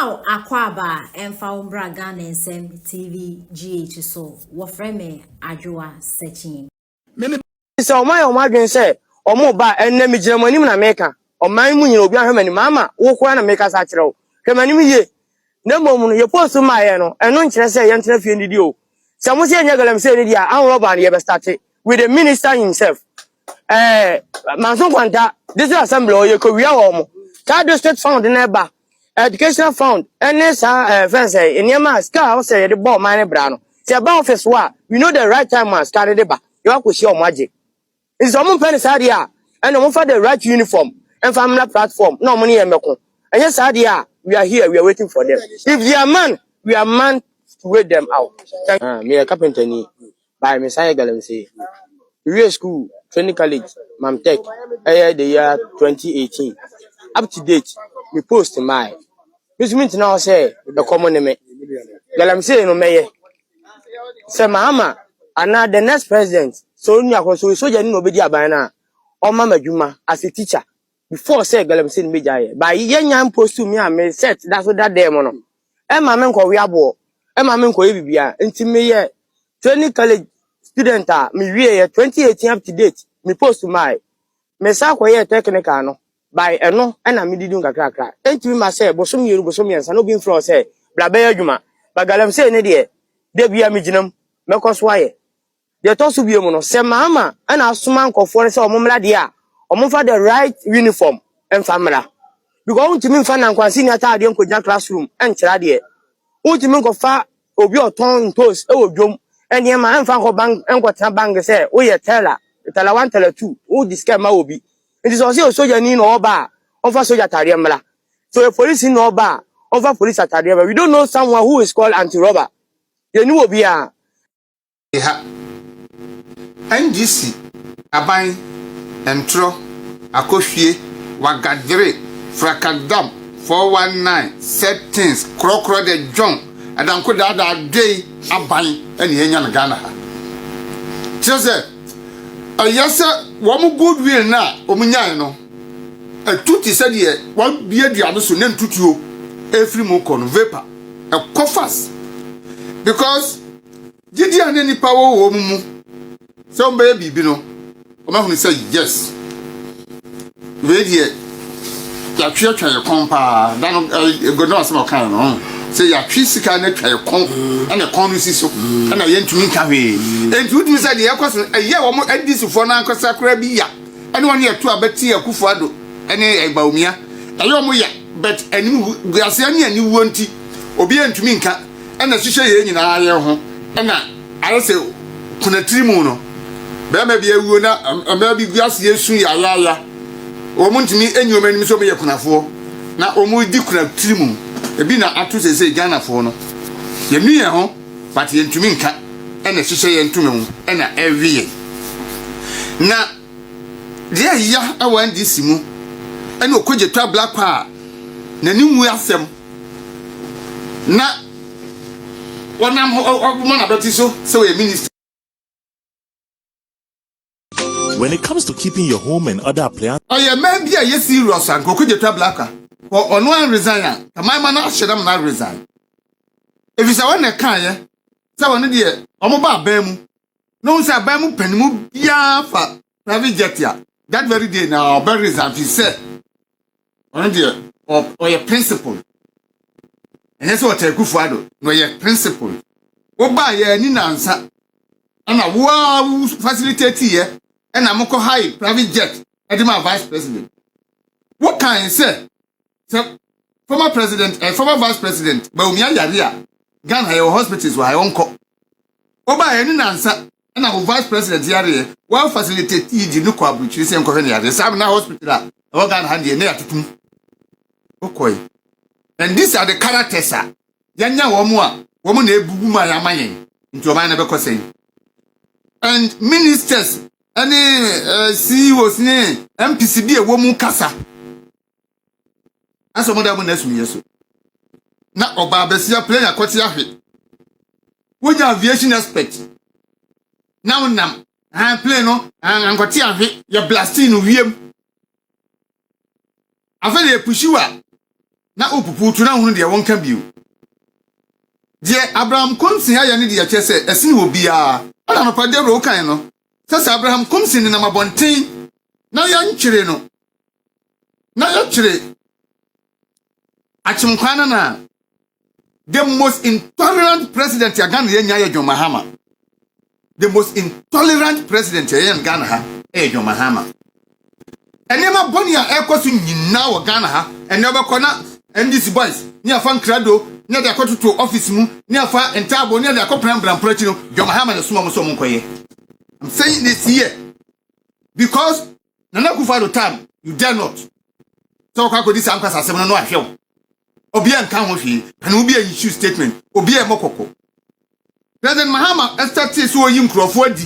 Wow, Akwaba, Enfaumbra Ghana Sem TV GH so Wofreme Ajua searching. Meme so my dream say omo ba enne me gina manim na meka o man mu nyina obi ahwema ni mama wo kwa na meka sa kire wo hwemanim ye na mom no ye post ma ye no eno nkire say ye ntena fie ndidi o se mo se enya Galamsey ni dia anwo ba na ye be start with the minister himself manson kwanta this assembly o ye ko wi awo mo ka district fund na ba educational fund any fence enema ska o say ye de ball man bra no se ba office wa we know the right time man start de ba you are koshi omaje is some pen sadia and no for the right uniform and family platform no money emeko and yes sadia we are here we are waiting for them if they are man we are man to wait them out me a carpenter ni by Messiah Galamsey we school training college mamtech the year 2018 up to date we post my this means now say the common name Galamsey no meye say mama and now the next president so you are so you no be aban na o ma madwuma as a teacher before say Galamsey no meja here by yenyan post to me and me set that so that day mo no e ma me nko we abo e ma me nko ye bibia nti me ye training college student me wie ye 2018 up to date me post my me sa ko ye technical no by eno e na me didun kakra enti me ma say bosom yeru bosom yensa no bi mfro say bla be adwuma ba Galamsey ne de bia me ginam me koswaye they told to be a mono, say, Mamma, and our suman conform so Mumla dia, or Mumfa the right uniform and family. You go to me fan and consider at the uncle classroom and Chadia. Ultimate of far of your tongue toast, oh, Jum, and your man found bank and what bang say, oh, yeah, teller, tell one, teller two, who this scammer will be. It is also so you need no bar, of a soldier Tariamala. So a police in no bar, of a police at Tariama. We don't know someone who is called anti robber. You know, we are. NGC aban entro akohwie wagadre frakadam 419 settings krokro de John adanko da dey aban ene yenya na Ghana ha tse ayasa wo mu goodwill na omunyan no atuti se de wa bia duane so na ntutuo efri mu kono vapor ekofas because JDM ni power wo mu some baby no o say yes we dey ya twa your compa dan go no some kind no say ya twi sika na twa your con and the con si so and ya ntumi ka we entu ntumi say dey kwaso eye wo mo adisufo na ankosa kra bi ya ene won ya tu abeti akufo ado ene egbaomia eye wo mo ya but anim guase ani wonti obi entumi nka ena hihye ye nyina aye ho ena aye say kuna trimu no bema bi ewu na ama bi guase yesu ya o mu ntimi enyoma nim so me yakunafo na o mu di kuna trimu ebi na atu sese Ghana fo no ye nu ye ho but ye ntumi nka ena hihye ye ntumi ho ena ewie na dia ya awan disi mu ena okoje twa black pa na nimu asem na wonam o na beti so we minister. When it comes to keeping your home and other appliances, oh yeah, man, be a yes serious and go to the blacker. Or on one resign, my man not should not resign. If it's a one that can, someone dear, I'm about Bemu. No, sir, Bemu Penmu, yeah, for private jet ya. That very day now, I'll resign. He said, on dear, or your principal. And that's what I go for. No, your principal. Oh, by your Ninansa. And a wow facilitate here. And I'm going to high private jet and my vice president. What can I say? So, former president and former vice president, but Umia Yaria, Ghana, your hospitals were I uncle. Oba any answer, and our vice president Yaria, well facilitate the Nuka, which is in Korea. The Samina Hospital, organ handy near to okay. And these are the characters, sir. Yanya Womua, woman, a buma yamayin, into a man never saying. And ministers. Any CEOs ne MPC bi e wo mu kasa aso mo da mo nasu yeso na oba besia player kwoti ahwe wonya aviation expert na wonam plane no ankwoti ahwe ya blasting no wiem afa le pushiwa na opupu tu na hunu de won ka biu de Abraham Komsin ya ne de che se esine obia ala no pa de ro kan no se Abraham Komsin na mabonten na ya nkyere no na ya kyere achimkwana na the most intolerant president ya Ghana ye nya John Mahama. The most intolerant president ya Ghana ha John Mahama. Enema boni ya ekosu nyina wo Ghana ha eneba kona NDC boys ni afa nkrado ni de akototo office mu ni afa entabo ni de akopran bramprachi no John Mahama na suma so monkoye. I'm saying this here because Nana Akufo-Addo time you dare not. So ka ko dis am kwasa asem no ahwe. Obi anka ho hwe and obi a issue statement obi a mokoko President Mahama started so yi nkrofo adi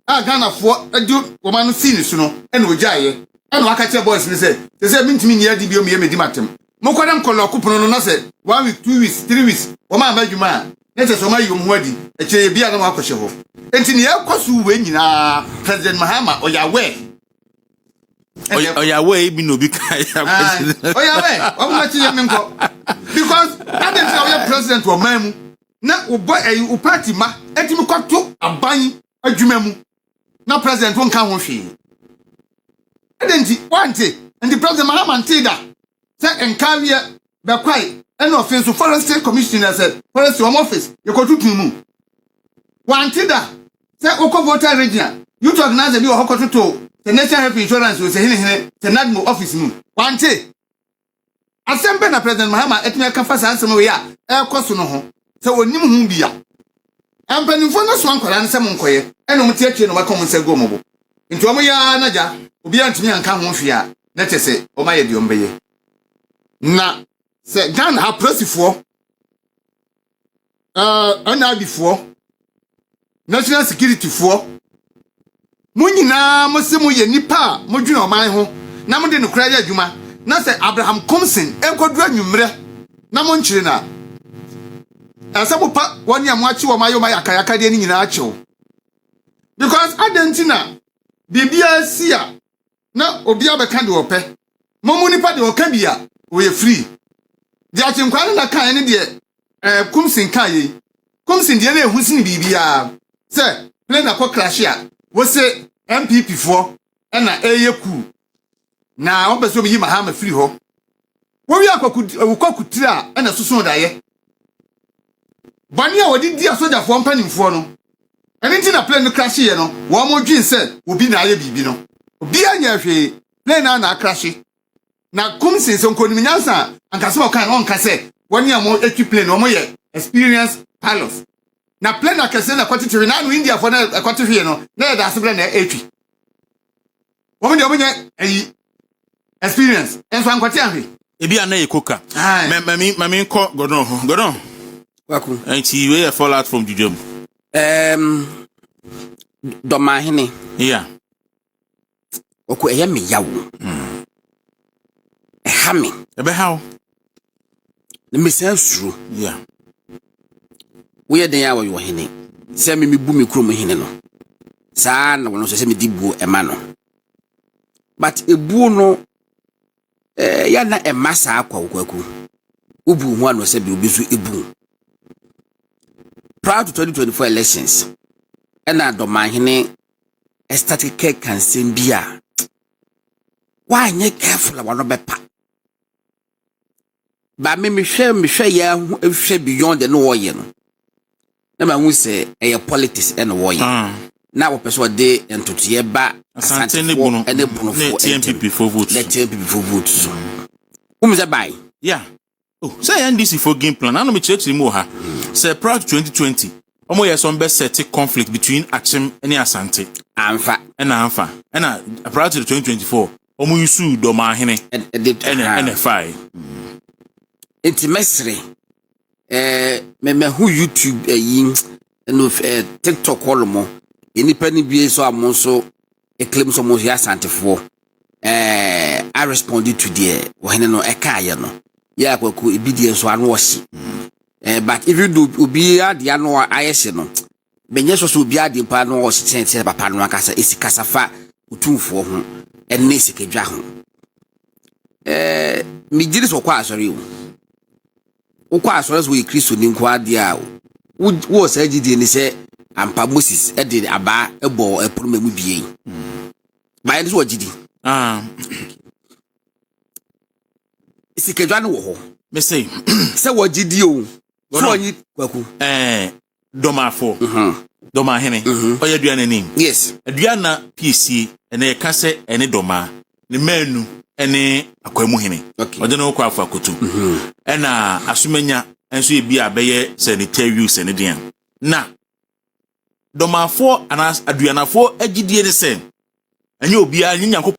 a Ghana fo adi wo ma no scene so no e na ojaye e na waka che boys ni say mintimi nya di bi o me medi matem mokodam kolo kupono no na say 1 week 2 weeks 3 weeks wo ma amadwuma na say so ma yom ho adi e che bi a na makɔhye ho enti ne yakoso we nyina President Mahama oyawe Oyawe bi no bi kai. Oyawe o ma chi yemi nko because that is our president wa mamu na obo o party ma etimi kwato aban adwuma mu na president won ka ho hwe edenti wante and the president Mahama ntida say enkawie be kwai and offense to forest commissioner said forest home office you go to mu wante da say okọ voter region you to organize bi o hokoto to the national health insurance we say hene the nadmo office mu wante asembe na president Mahama etime ka fasa ansem we ya ekoso no ho se onim hu bia ampanimfo no so ankwara nsem nkoye eno mte akie no makom nse go mobo nti omo ya naja obi antimi anka ho hwe a na tese o ma ye de ombeye na se Ghana ha presifo ana bifo national security fo munyina mosemu ye nipa modwene oman ho na mode no kra ya adwuma na se Abraham Komsin enkodura nwumre na mo nkyire na asabo pa woni amwachi wo mayo mayaka de ni nyina achew because adentina bibia sia na obi abeka de ope momu nipa de oka bia we free de achenkwan na kan ne de Komsin kan yi Komsin de na ehusini bibia se plane na ko crash ya wo se MPP fo na eyeku na obeso bi Mahama free ho wo wi akokutira na susun daye bani a wodi dia soja fo mpanimfo no eni na plane no crash ye no wo mo dwin se obi na aye bibi no obi anya hwe plane na crash na Komsin so nkonim nyansa ankase o kan on kase woni am equipment no mo ye experience pilots na plane na kase na kwatitiri na no India fo na kwatihwe no na ye da asebra na etwi wo mo de obonya experience enso ankwati ahwe Ebi anaye koka mami nko godon Waku. Anti we fall out from the job. Domahini. Yeah. Oku eye me yawo. Ehame. Ebe how? Le mesensuru. Yeah. We den yawo yo hene. Se me bu me krom hene no. Saa na wono se me dibu ema no. But ebu no ya na emasa akwa kwaku. Ubu hu ano se bi obisu ebu. Prior to 2024 elections, and I don't mind static can send beer. Why you careful about no bepa? But me share ya beyond the no you know. Now I say a politics and warrior. Now person day and to tie ba asante ne bunu and the bunu for TMP for votes. Let TMP for votes. Whom is that by? Yeah. Oh, say NDC for game plan. I know me church remove her. Say prior to 2020, omo yes on best set conflict between Achim and Asante. Amfa. And prior to the 2024, omo yusu do mahene and NFI. Intimestre. Me who YouTube yin no TikTok all mo. Independent BA so amon so e claim so mo ya Asante for. I responded to the when no eka no. Yeah, kwaku ebidie so anu osi. But if you do obi ade anu ayese no, benye so obi ade pa no osi tente papa no akasa esi kasafa utumfo ho enne sikedwa ho. Me giri so kwa asori wo. wokɔ asɔre so yɛ Kristo ni nko ade a wo sa gidi ni sɛ ampa Moses de aba ɛbɔ ɛpono mu bie ba yɛ so gidi sikadwa no wɔ hɔ me say sɛ wo gidi o so onyi kwaku domafo doma hene oya aduane nim yes aduana PC ene ka se ene doma ne manu ene akwamu hene ode no kwa afa kotu ena asomanya enso e bia beye sanitary use ene dian na domafo anas aduanafo agidie ne se enye obi a nyanko